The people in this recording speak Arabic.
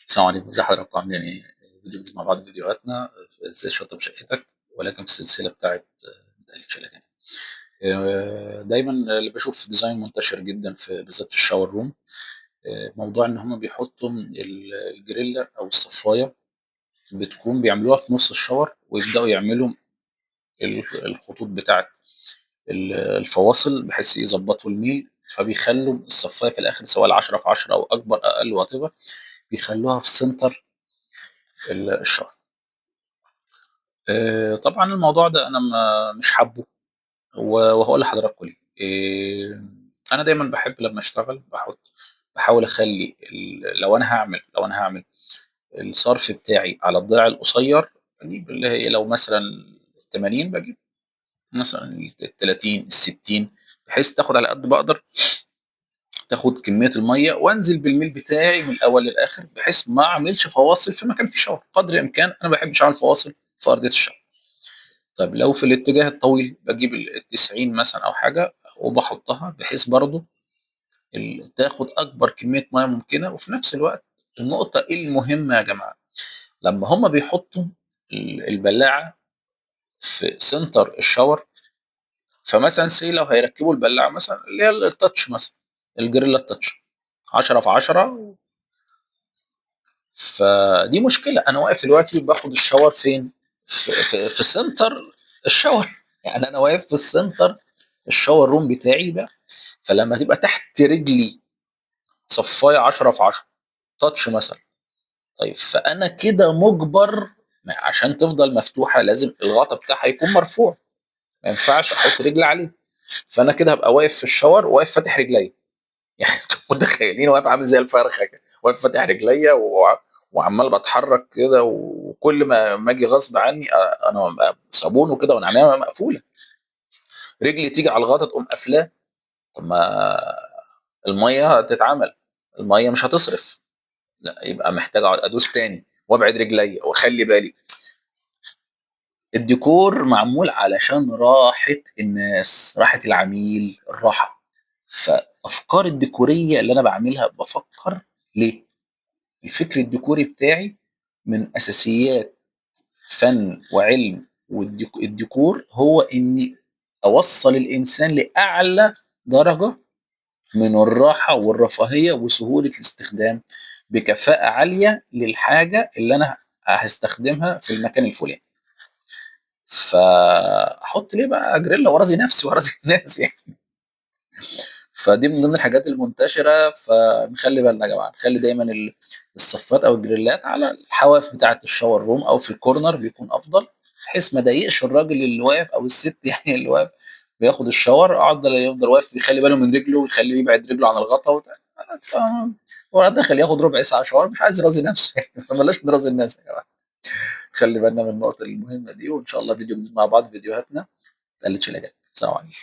السلام عليكم، ازي حضراتكم عاملين ايه؟ فيديو جديد مع بعض فيديوهاتنا في ازاي تشطب شقتك، ولكن في السلسله بتاعت متقلق شلاتين. دايما اللي بشوف ديزاين منتشر جدا في بالذات في الشاور روم. موضوع ان هم بيحطوا الجريلا او الصفايه، بتكون بيعملوها في نص الشاور ويبداوا يعملوا الخطوط بتاعت الفواصل بحيث يظبطوا الميل، فبيخلوا الصفايه في الاخر سواء 10 في 10 او اكبر اقل وات، بيخلوها في سنتر الشاور. طبعا الموضوع ده انا مش حابه، وهقول لحضراتكم ليه. انا دايما بحب لما اشتغل بحاول اخلي لو انا هعمل الصرف بتاعي على الضلع القصير، بجيب اللي هي لو مثلا 80، بجيب مثلا ال 30 ال 60، بحيث تاخد على قد بقدر، تاخد كميه الميه وانزل بالميل بتاعي من الاول للاخر، بحيث ما اعملش فواصل في مكان فيه شاور قدر الامكان. انا ما بحبش اعمل فواصل في ارضيه الشاور. طب لو في الاتجاه الطويل بجيب ال90 مثلا او حاجه وبحطها، بحيث برضو تاخد اكبر كميه ميه ممكنه. وفي نفس الوقت النقطه المهمه يا جماعه، لما هم بيحطوا البلاعه في سنتر الشاور، فمثلا سي لو هيركبوا البلاعه مثلا اللي هي التاتش مثلا، الجريلا التاتش 10 في 10، فدي مشكله. انا واقف دلوقتي باخد الشاور فين؟ في سنتر الشاور. يعني انا واقف في السنتر الشاور روم بتاعي ده، فلما تبقى تحت رجلي صفايه 10 في 10 تاتش مثلا، طيب فانا كده مجبر، عشان تفضل مفتوحه لازم الغطا بتاعها يكون مرفوع، ما ينفعش احط رجلي عليه. فانا كده هبقى واقف في الشاور واقف فاتح رجلي. يعني انتوا متخيلين واقف عامل زي الفرخه كده، واقف فاتح رجلي وعمال بتحرك كده، وكل ما اجي غصب عني انا صابون وكده وانا عينيا مقفوله، رجلي تيجي على الغطا تقوم قافلاه. طب ما الميه هتتعمل، الميه مش هتصرف، لا يبقى محتاج اقعد ادوس تاني وابعد رجلي واخلي بالي. الديكور معمول علشان راحة الناس، راحة العميل، الراحة. فافكار الديكورية اللي انا بعملها بفكر ليه. الفكر الديكوري بتاعي من اساسيات فن وعلم، والديكور هو اني اوصل الانسان لاعلى درجة من الراحة والرفاهية وسهولة الاستخدام، بكفاءة عالية للحاجة اللي أنا هستخدمها في المكان الفلاني. فأحط ليه بقى جريلا وأرازي نفسي وأرازي الناس يعني. فدي من ضمن الحاجات المنتشرة، فنخلي بالنا يا جماعة، نخلي دايما الصفات أو الجريلات على الحواف بتاعة الشاور روم أو في الكورنر بيكون أفضل، بحيث ما ضايقش الراجل اللي واقف أو الست يعني اللي واقف بياخد الشاور، يفضل واقف يخلي باله من رجله ويخليه يبعد رجله عن الغطا هو داخل ياخد ربع ساعة شاور، مش عايز يرازي نفسه يعني. فبلاش نرازي الناس يا جماعة. خلي بالنا من النقطة المهمة دي، وإن شاء الله فيديو مع بعض فيديوهاتنا. ما تقلتش الأداء. سلام عليكم.